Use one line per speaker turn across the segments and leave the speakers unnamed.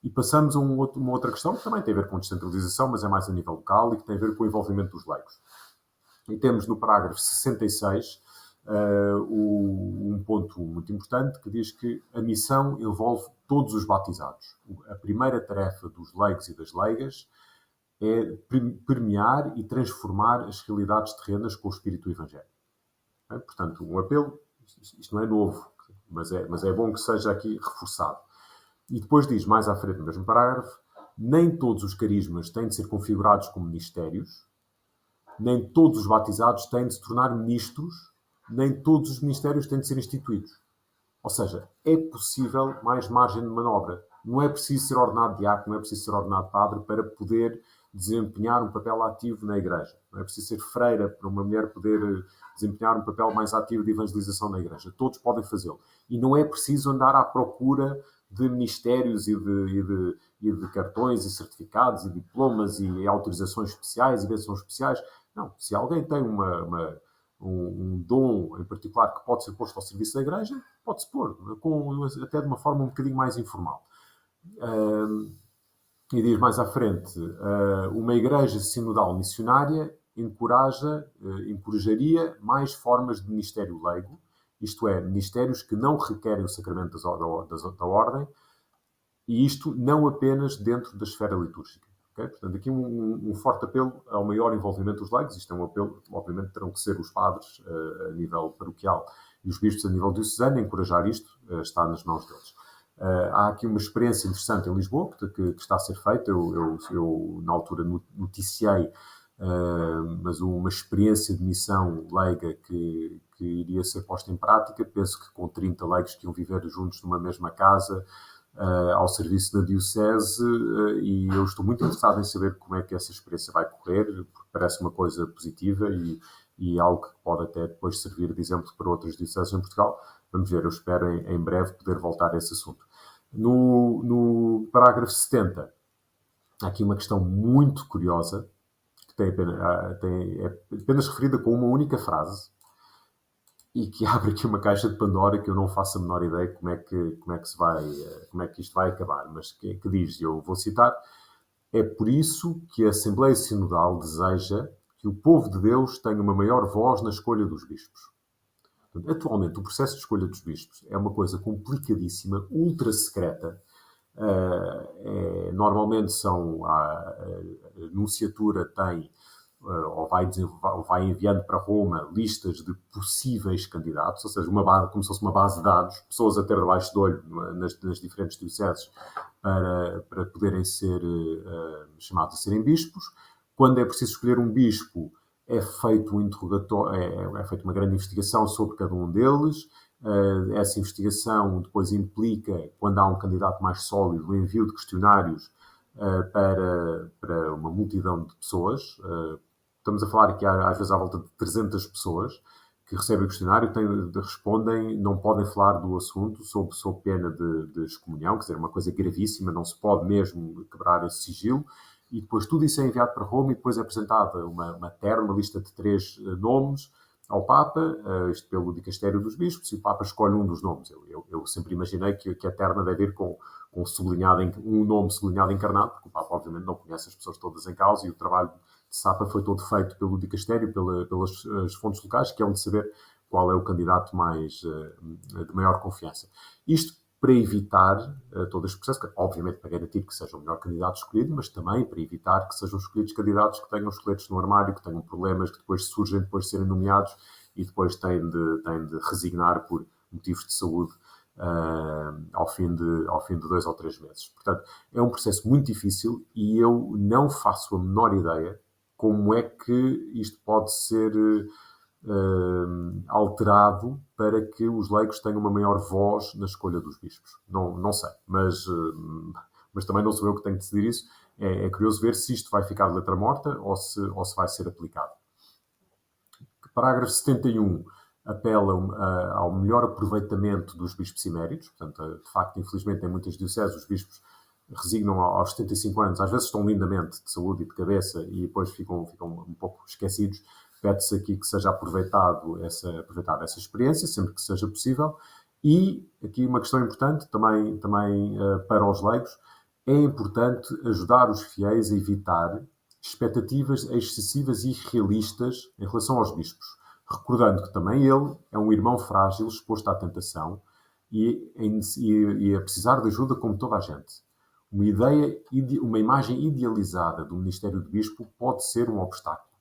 E passamos a uma outra questão que também tem a ver com descentralização, mas é mais a nível local e que tem a ver com o envolvimento dos leigos. E temos no parágrafo 66 um ponto muito importante que diz que a missão envolve todos os batizados. A primeira tarefa dos leigos e das leigas é permear e transformar as realidades terrenas com o espírito evangélico. Portanto, um apelo, isto não é novo, mas é bom que seja aqui reforçado. E depois diz, mais à frente no mesmo parágrafo, nem todos os carismas têm de ser configurados como ministérios, nem todos os batizados têm de se tornar ministros, nem todos os ministérios têm de ser instituídos. Ou seja, é possível mais margem de manobra. Não é preciso ser ordenado diácono, não é preciso ser ordenado padre para poder desempenhar um papel ativo na igreja. Não é preciso ser freira para uma mulher poder desempenhar um papel mais ativo de evangelização na igreja. Todos podem fazê-lo. E não é preciso andar à procura de ministérios e de cartões e certificados e diplomas e autorizações especiais e bênçãos especiais. Não. Se alguém tem um dom em particular que pode ser posto ao serviço da igreja, pode-se pôr, até de uma forma um bocadinho mais informal. E diz mais à frente, uma igreja sinodal missionária encorajaria mais formas de ministério leigo, isto é, ministérios que não requerem o sacramento da ordem, e isto não apenas dentro da esfera litúrgica. Okay? Portanto, aqui um forte apelo ao maior envolvimento dos leigos. Isto é um apelo, obviamente, terão que ser os padres a nível paroquial e os bispos a nível diocesano a encorajar isto, está nas mãos deles. Há aqui uma experiência interessante em Lisboa que está a ser feita. Eu na altura, noticiei mas uma experiência de missão leiga que iria ser posta em prática. Penso que com 30 leigos que iam viver juntos numa mesma casa, ao serviço da Diocese, e eu estou muito interessado em saber como é que essa experiência vai correr, porque parece uma coisa positiva e algo que pode até depois servir de exemplo para outras dioceses em Portugal. Vamos ver, eu espero em breve poder voltar a esse assunto. No parágrafo 70, há aqui uma questão muito curiosa, que é apenas referida com uma única frase, e que abre aqui uma caixa de Pandora que eu não faço a menor ideia como é que isto vai acabar, mas que diz, eu vou citar, é por isso que a Assembleia Sinodal deseja que o povo de Deus tenha uma maior voz na escolha dos bispos. Atualmente, o processo de escolha dos bispos é uma coisa complicadíssima, ultra secreta. Normalmente a nunciatura tem ou vai enviando para Roma listas de possíveis candidatos, ou seja, como se fosse uma base de dados, pessoas a ter debaixo do olho nas diferentes dioceses para poderem ser chamados a serem bispos. Quando é preciso escolher um bispo, é feito um interrogatório, é feita uma grande investigação sobre cada um deles. Essa investigação depois implica, quando há um candidato mais sólido, o envio de questionários para uma multidão de pessoas. Estamos a falar aqui, às vezes, à volta de 300 pessoas que recebem o questionário, respondem, não podem falar do assunto sob pena de excomunhão, quer dizer, uma coisa gravíssima, não se pode mesmo quebrar esse sigilo. E depois tudo isso é enviado para Roma e depois é apresentada uma lista de 3 nomes ao Papa, isto pelo Dicastério dos Bispos, e o Papa escolhe um dos nomes. Eu sempre imaginei que a terna deve ir com um nome sublinhado encarnado, porque o Papa obviamente não conhece as pessoas todas em causa e o trabalho de Sapa foi todo feito pelo Dicastério, pelas fontes locais, que é onde saber qual é o candidato de maior confiança. Isto para evitar todo este processo, obviamente para garantir que seja o melhor candidato escolhido, mas também para evitar que sejam escolhidos candidatos que tenham esqueletos no armário, que tenham problemas que depois surgem depois de serem nomeados e depois têm de resignar por motivos de saúde ao fim de 2 ou 3 meses. Portanto, é um processo muito difícil e eu não faço a menor ideia como é que isto pode ser alterado para que os leigos tenham uma maior voz na escolha dos bispos. Não sei, mas também não sou eu que tenho de decidir isso. É curioso ver se isto vai ficar de letra morta ou se vai ser aplicado. Parágrafo 71 apela ao melhor aproveitamento dos bispos eméritos. Portanto, de facto, infelizmente, em muitas dioceses, os bispos resignam aos 75 anos, às vezes estão lindamente de saúde e de cabeça e depois ficam um pouco esquecidos. Pede-se aqui que seja aproveitada essa experiência, sempre que seja possível. E aqui uma questão importante também para os leigos, é importante ajudar os fiéis a evitar expectativas excessivas e irrealistas em relação aos bispos, recordando que também ele é um irmão frágil, exposto à tentação e a precisar de ajuda como toda a gente. Uma imagem idealizada do ministério de bispo pode ser um obstáculo.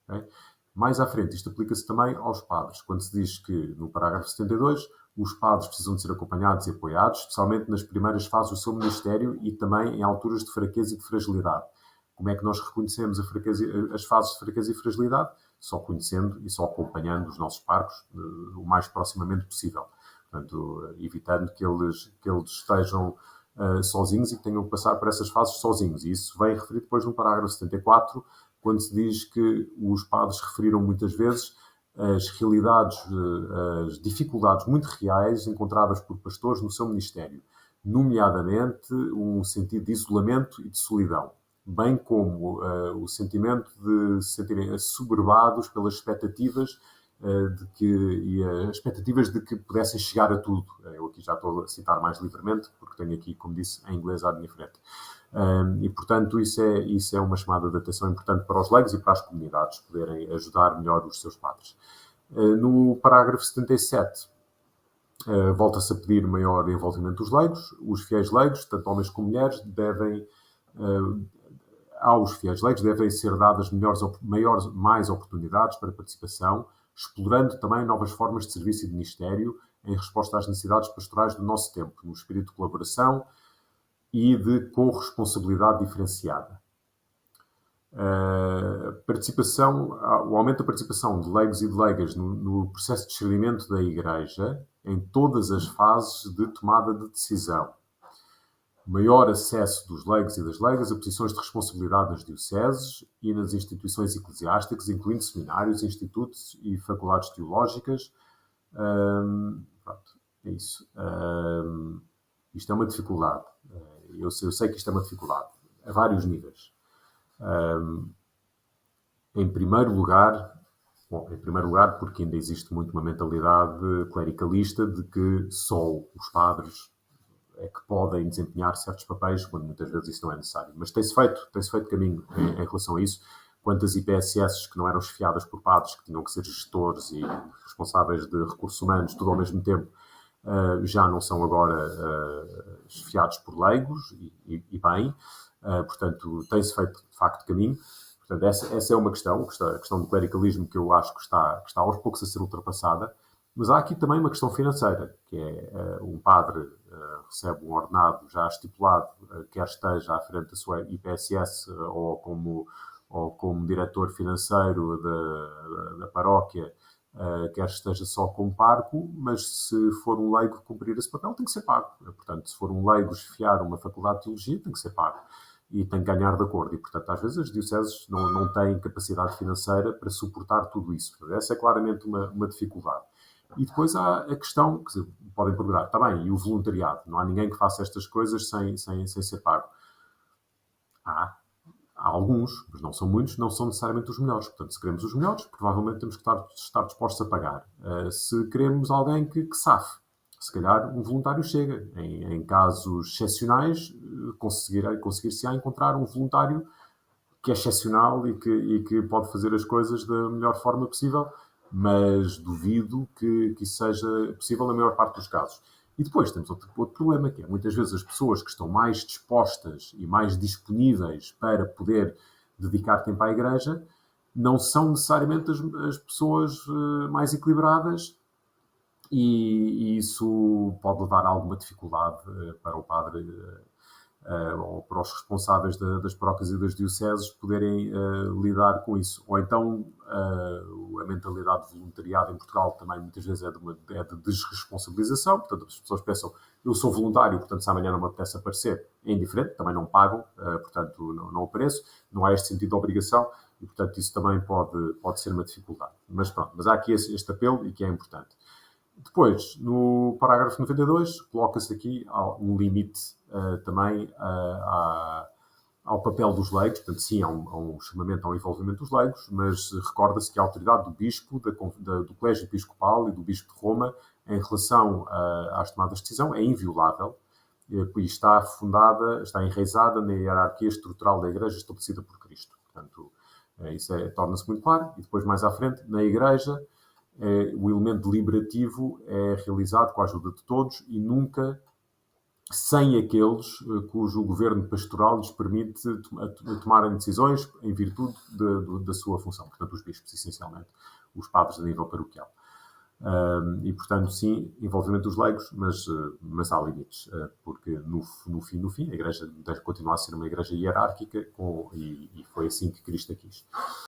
Okay? Mais à frente, isto aplica-se também aos padres, quando se diz que, no parágrafo 72, os padres precisam de ser acompanhados e apoiados, especialmente nas primeiras fases do seu ministério e também em alturas de fraqueza e de fragilidade. Como é que nós reconhecemos as fases de fraqueza e fragilidade? Só conhecendo e só acompanhando os nossos parcos o mais proximamente possível. Portanto, evitando que eles estejam sozinhos e que tenham que passar por essas fases sozinhos. E isso vem referido depois no parágrafo 74, quando se diz que os padres referiram muitas vezes as realidades, as dificuldades muito reais encontradas por pastores no seu ministério, nomeadamente um sentido de isolamento e de solidão, bem como o sentimento de se sentirem assoberbados pelas expectativas expectativas de que pudessem chegar a tudo. Eu aqui já estou a citar mais livremente, porque tenho aqui, como disse, em inglês à minha frente. E, portanto, isso é uma chamada de atenção importante para os leigos e para as comunidades poderem ajudar melhor os seus padres. No parágrafo 77, volta-se a pedir maior envolvimento dos leigos. Os fiéis leigos, tanto homens como mulheres, aos fiéis leigos devem ser dadas mais oportunidades para participação, explorando também novas formas de serviço e de ministério em resposta às necessidades pastorais do nosso tempo, no espírito de colaboração e de corresponsabilidade diferenciada. O aumento da participação de leigos e de leigas no processo de discernimento da Igreja em todas as fases de tomada de decisão. Maior acesso dos leigos e das leigas a posições de responsabilidade nas dioceses e nas instituições eclesiásticas, incluindo seminários, institutos e faculdades teológicas. É isso. Isto é uma dificuldade. Eu sei que isto é uma dificuldade, a vários níveis. Em primeiro lugar, porque ainda existe muito uma mentalidade clericalista de que só os padres é que podem desempenhar certos papéis, quando muitas vezes isso não é necessário. Mas tem-se feito caminho em relação a isso. Quantas IPSS que não eram chefiadas por padres, que tinham que ser gestores e responsáveis de recursos humanos, tudo ao mesmo tempo, já não são agora chefiados por leigos, e bem. Portanto, tem-se feito, de facto, caminho. Portanto, essa é uma questão, a questão do clericalismo, que eu acho que está aos poucos a ser ultrapassada. Mas há aqui também uma questão financeira, que é um padre recebe um ordenado já estipulado, quer esteja à frente da sua IPSS ou como diretor financeiro da paróquia, quer esteja só como parco, mas se for um leigo cumprir esse papel, tem que ser pago. Portanto, se for um leigo chefiar uma faculdade de teologia, tem que ser pago. E tem que ganhar de acordo. E, portanto, às vezes as dioceses não têm capacidade financeira para suportar tudo isso. Essa é claramente uma dificuldade. E depois há a questão, que podem perguntar, está bem, e o voluntariado? Não há ninguém que faça estas coisas sem ser pago. Há alguns, mas não são muitos, não são necessariamente os melhores. Portanto, se queremos os melhores, provavelmente temos que estar dispostos a pagar. Se queremos alguém que safe, se calhar um voluntário chega. Em casos excepcionais, conseguir-se-á encontrar um voluntário que é excepcional e que pode fazer as coisas da melhor forma possível, mas duvido que isso seja possível na maior parte dos casos. E depois temos outro problema, que é muitas vezes as pessoas que estão mais dispostas e mais disponíveis para poder dedicar tempo à Igreja não são necessariamente as pessoas mais equilibradas, e isso pode levar a alguma dificuldade para o padre ou para os responsáveis das paróquias e das dioceses poderem lidar com isso. Ou então a mentalidade de voluntariado em Portugal também muitas vezes é de desresponsabilização. Portanto, as pessoas pensam, eu sou voluntário, portanto se amanhã não me apetece aparecer, é indiferente, também não pagam, portanto não apareço, não há este sentido de obrigação e portanto isso também pode ser uma dificuldade. Mas pronto, mas há aqui este apelo e que é importante. Depois, no parágrafo 92, coloca-se aqui um limite também ao papel dos leigos. Portanto, sim, há um chamamento ao envolvimento dos leigos, mas recorda-se que a autoridade do bispo, do colégio episcopal e do bispo de Roma, em relação às tomadas de decisão, é inviolável e está fundada, está enraizada na hierarquia estrutural da Igreja estabelecida por Cristo. Portanto, isso torna-se muito claro. E depois, mais à frente, na Igreja, o elemento deliberativo é realizado com a ajuda de todos e nunca sem aqueles cujo governo pastoral lhes permite tomarem decisões em virtude da sua função. Portanto, os bispos, essencialmente, os padres a nível paroquial. E, portanto, sim, envolvimento dos leigos, mas há limites, porque no fim, a Igreja deve continuar a ser uma Igreja hierárquica e foi assim que Cristo a quis.